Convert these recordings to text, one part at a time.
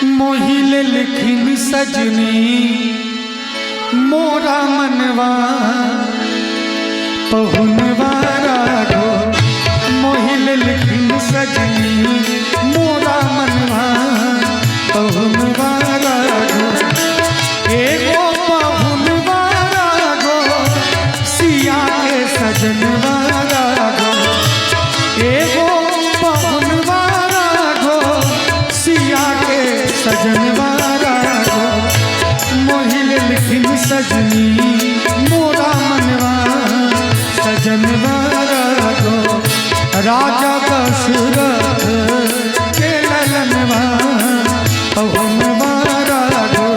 मोहिले लिखिन सजनी मोरा मनवा पहुनवा राघो। मोहिले लिखिन सजनी मोरा मनवा पहुनवा राघो। एगो पहुनवा राघो सिया के सजनवा राघो। एगो पहुनवा राघो सिया के सजनवा राघो। मोहिले लिखिन सजनी मोरा मनवा सजनवा राघो। राजा दशरथ के ललनवा पहुनवा राघो।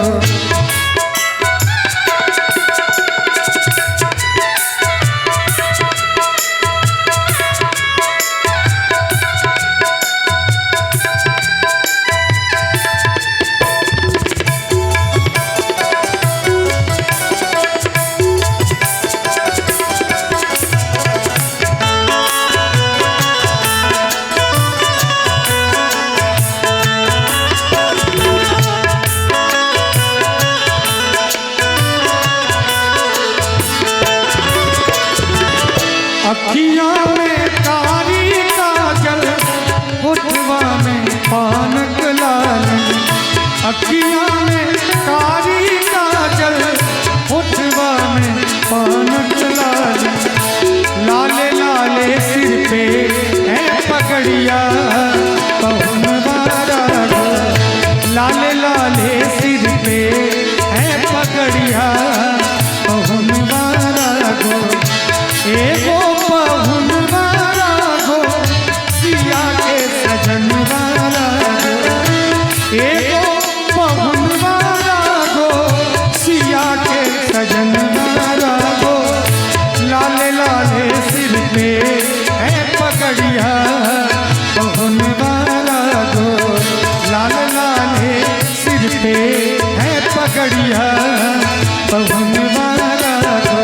अखियाँ में कारी काजल होठवा में पानक लाल। अखियाँ में कारी काजल होठवा में पानक लाल। लाले लाले सिर पे है पगड़िया पहुनवा राघो। लाले लाले सिर पे है पगड़िया पहुनवा राघो। एगो पहुनवा राघो सिया के सजनवा राघो। एगो पहुनवा राघो सिया के सजनवा राघो। लाले लाले सिर पे है पगड़िया पहुनवा राघो। लाले लाले सिर पे है पगड़िया पहुनवा राघो।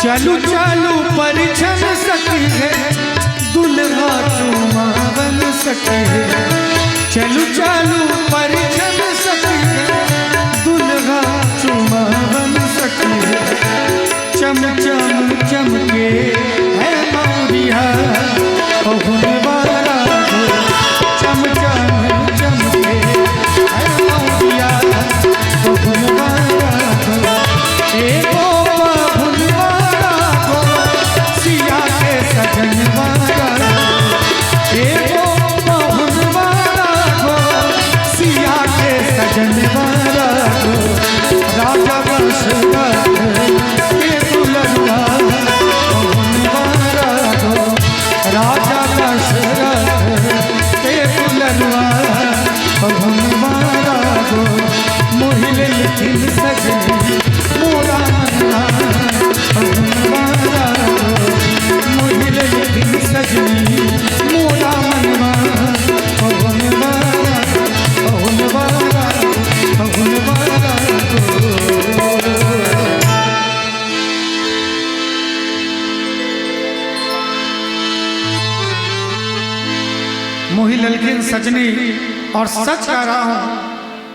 चलू चलू परिछन सकी है दुल्हा चूमा बन सके है। चलू चलू परिछन सकी है दुल्हा चूमा बन सके है। चम चम चमके है मौरिया पहुनवा राघो। चम चम चमके है मौरिया पहुनवा राघो। एगो पहुनवा सिया के सजनवा राघो। एगो पहुनवा राघो सिया के सजनवा राघो। राजा दशरथ के दुल्हनवा पहुनवा राघो। राजा दशरथ के दुल्हनवा पहुनवा राघो। मोहिले लिखिन सजनी मोरा मनवा पहुनवा राघो। मोहिले लिखिन सजनी मोरा मनवा पहुनवा राघो। पहुनवा राघो पहुनवा राघो। मोहिले लिखिन सजनी और सच कह रहा हूँ